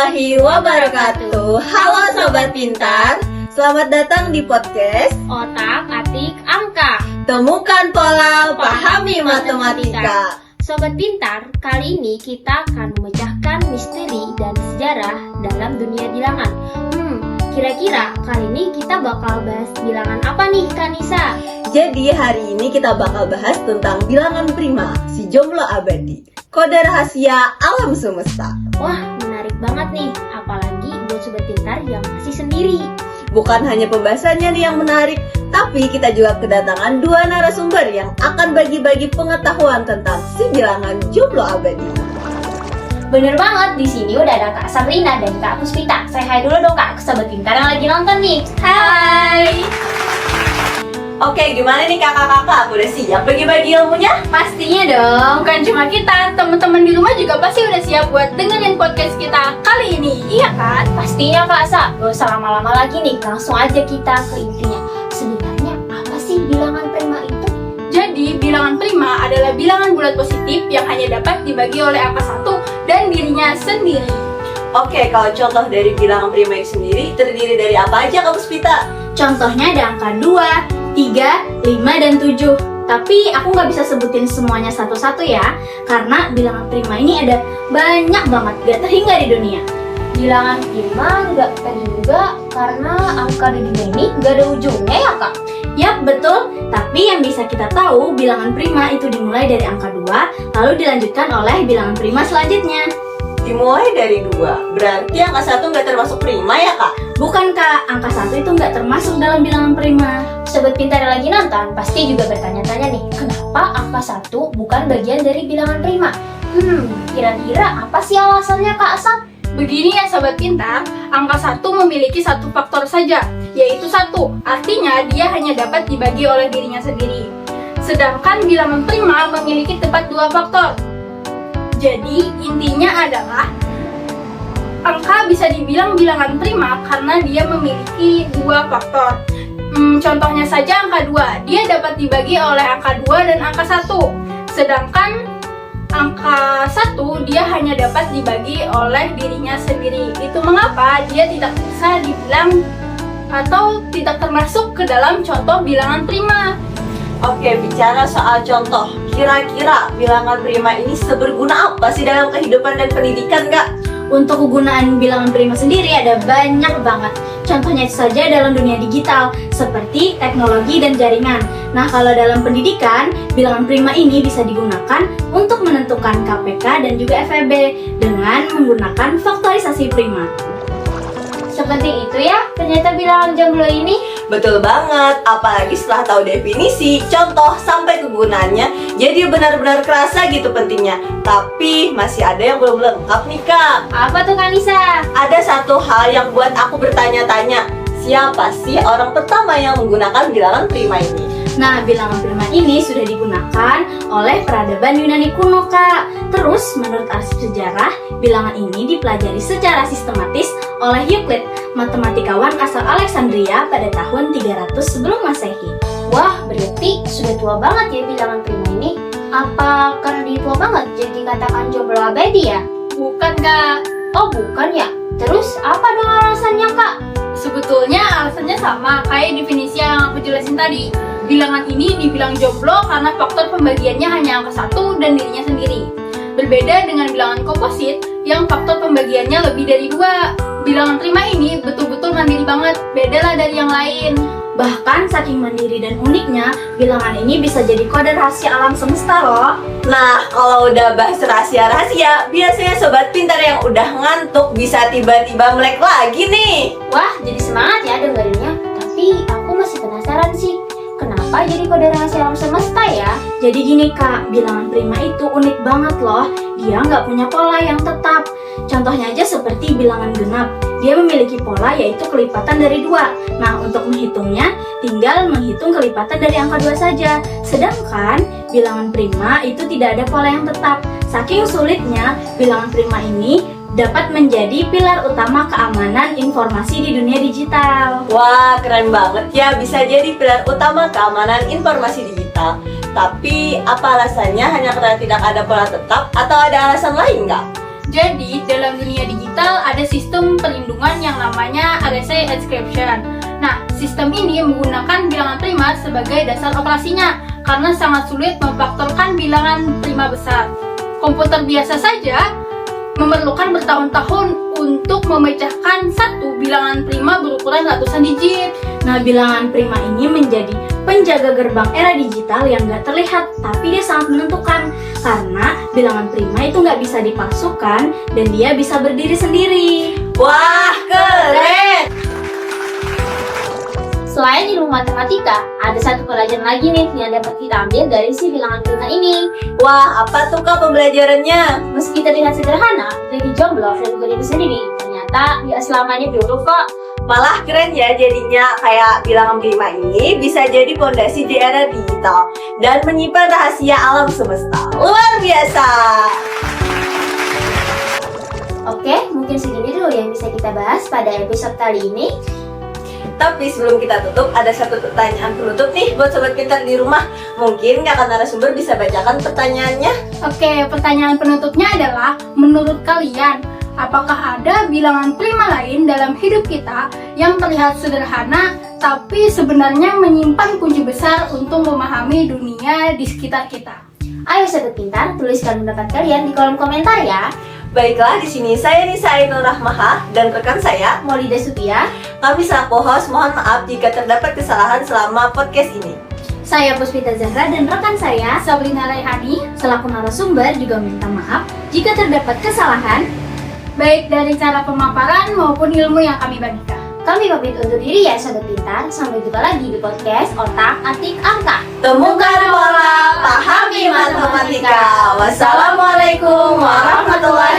warahmatullahi wabarakatuh. Halo Sobat Pintar, selamat datang di podcast Otak Atik Angka. Temukan Pola, Pahami Matematika. Sobat Pintar, kali ini kita akan memecahkan misteri dan sejarah dalam dunia bilangan. Kira-kira kali ini kita bakal bahas bilangan apa nih, Kak Nisa? Jadi hari ini kita bakal bahas tentang bilangan prima, si jomblo abadi, kode rahasia alam semesta. Wah, menarik banget nih, apalagi buat Sobat Pintar yang masih sendiri. Bukan hanya pembahasannya nih yang menarik, tapi kita juga kedatangan dua narasumber yang akan bagi-bagi pengetahuan tentang si bilangan jomblo abadi. Bener banget, di sini udah ada Kak Sabrina dan Kak Puspita. Saya hai dulu dong Kak, ke Sobat Pintar yang lagi nonton nih. Hai! Oke, gimana nih kakak-kakak? Udah siap bagi-bagi ilmunya? Pastinya dong, bukan cuma kita, teman-teman di rumah juga pasti udah siap buat dengerin podcast kita kali ini, iya kan? Pastinya Kak Sa, gak usah lama-lama lagi nih, langsung aja kita ke intinya. Sebenarnya apa sih bilangan prima itu? Jadi, bilangan prima adalah bilangan bulat positif yang hanya dapat dibagi oleh angka 1 dan dirinya sendiri. Oke, kalau contoh dari bilangan prima itu sendiri terdiri dari apa aja Kak Puspita? Contohnya ada angka 2, 3, 5, dan 7. Tapi aku nggak bisa sebutin semuanya satu-satu ya, karena bilangan prima ini ada banyak banget, gak terhingga di dunia. Bilangan prima nggak terhingga karena angka di dunia ini nggak ada ujungnya ya Kak? Yap, betul. Tapi yang bisa kita tahu, bilangan prima itu dimulai dari angka 2, lalu dilanjutkan oleh bilangan prima selanjutnya. Dimulai dari 2, berarti angka 1 nggak termasuk prima ya Kak? Bukan Kak, angka 1 itu nggak termasuk dalam bilangan prima. Sobat Pintar yang lagi nonton pasti juga bertanya-tanya nih, kenapa angka 1 bukan bagian dari bilangan prima? Kira-kira apa sih alasannya Kak Sat? Begini ya Sobat Pintar, angka 1 memiliki satu faktor saja, yaitu 1. Artinya dia hanya dapat dibagi oleh dirinya sendiri. Sedangkan bilangan prima memiliki tepat 2 faktor. Jadi intinya adalah angka bisa dibilang bilangan prima karena dia memiliki 2 faktor. Contohnya saja angka 2, dia dapat dibagi oleh angka 2 dan angka 1. Sedangkan angka 1 dia hanya dapat dibagi oleh dirinya sendiri. Itu mengapa dia tidak bisa dibilang atau tidak termasuk ke dalam contoh bilangan prima. Oke, bicara soal contoh, kira-kira bilangan prima ini seberguna apa sih dalam kehidupan dan pendidikan Kak? Untuk kegunaan bilangan prima sendiri ada banyak banget. Contohnya itu saja dalam dunia digital, seperti teknologi dan jaringan. Nah, kalau dalam pendidikan, bilangan prima ini bisa digunakan untuk menentukan KPK dan juga FEB dengan menggunakan faktorisasi prima. Seperti itu ya, ternyata bilangan jomblo ini. Betul banget, apalagi setelah tahu definisi, contoh, sampai kegunaannya, jadi benar-benar kerasa gitu pentingnya. Tapi masih ada yang belum lengkap nih Kak. Apa tuh Kak Nisa? Ada satu hal yang buat aku bertanya-tanya, siapa sih orang pertama yang menggunakan bilangan prima ini? Nah, bilangan prima ini sudah digunakan oleh peradaban Yunani kuno, Kak. Terus, menurut arsip sejarah, bilangan ini dipelajari secara sistematis oleh Euclid, matematikawan asal Alexandria pada tahun 300 sebelum Masehi. Wah, berarti sudah tua banget ya bilangan prima ini. Apa karena dia tua banget jadi dikatakan jomblo abadi ya? Bukan, Kak. Oh, bukan ya? Terus apa dong alasannya Kak? Sebetulnya alasannya sama kayak definisi yang aku jelasin tadi. Bilangan ini dibilang jomblo karena faktor pembagiannya hanya angka 1 dan dirinya sendiri. Berbeda dengan bilangan komposit yang faktor pembagiannya lebih dari 2. Bilangan prima ini betul-betul mandiri banget, bedalah dari yang lain. Bahkan saking mandiri dan uniknya, bilangan ini bisa jadi kode rahasia alam semesta loh. Nah, kalau udah bahas rahasia-rahasia, biasanya Sobat Pintar yang udah ngantuk bisa tiba-tiba melek lagi nih. Wah, jadi semangat ya dengerinnya. Tapi aku masih penasaran sih, kenapa jadi kode rahasia alam semesta ya? Jadi gini Kak, bilangan prima itu unik banget loh. Dia nggak punya pola yang tetap. Contohnya aja seperti bilangan genap. Dia memiliki pola yaitu kelipatan dari 2. Nah, untuk menghitungnya, tinggal menghitung kelipatan dari angka 2 saja. Sedangkan bilangan prima itu tidak ada pola yang tetap. Saking sulitnya, bilangan prima ini dapat menjadi pilar utama keamanan informasi di dunia digital. Wah, keren banget ya, bisa jadi pilar utama keamanan informasi digital. Tapi apa alasannya, hanya karena tidak ada pola tetap atau ada alasan lain nggak? Jadi, dalam dunia digital ada sistem perlindungan yang namanya RSA encryption. Nah, sistem ini menggunakan bilangan prima sebagai dasar operasinya karena sangat sulit memfaktorkan bilangan prima besar. Komputer biasa saja memerlukan bertahun-tahun untuk memecahkan satu bilangan prima berukuran ratusan digit. Nah, bilangan prima ini menjadi penjaga gerbang era digital yang gak terlihat, tapi dia sangat menentukan. Karena bilangan prima itu gak bisa dipalsukan dan dia bisa berdiri sendiri. Wah, keren! Selain ilmu matematika, ada satu pelajaran lagi nih yang dapat kita ambil dari si bilangan prima ini. Wah, apa tuh Kak pembelajarannya? Meski terlihat sederhana, dari jomblo dan diri sendiri, ternyata tidak selamanya buruk kok. Malah keren ya jadinya, kayak bilangan prima ini bisa jadi fondasi di era digital dan menyimpan rahasia alam semesta. Luar biasa! Oke, mungkin segini dulu yang bisa kita bahas pada episode kali ini. Tapi sebelum kita tutup, ada satu pertanyaan penutup nih buat sobat pintar di rumah. Mungkin kakak narasumber bisa bacakan pertanyaannya. Oke, pertanyaan penutupnya adalah, menurut kalian, apakah ada bilangan prima lain dalam hidup kita yang terlihat sederhana, tapi sebenarnya menyimpan kunci besar untuk memahami dunia di sekitar kita? Ayo sobat pintar, tuliskan pendapat kalian di kolom komentar ya. Baiklah, di sini saya Nisa Ainul Rahmahah dan rekan saya Maulida Sutia. Kami selaku host mohon maaf jika terdapat kesalahan selama podcast ini. Saya Puspita Zahra dan rekan saya Sabrina Raihani, selaku narasumber juga minta maaf jika terdapat kesalahan. baik dari cara pemaparan maupun ilmu yang kami bagikan. Kami pamit undur diri ya sobat pintar. Sampai jumpa lagi di podcast Otak Atik Angka. Temukan pola, pahami matematika. Wassalamualaikum warahmatullahi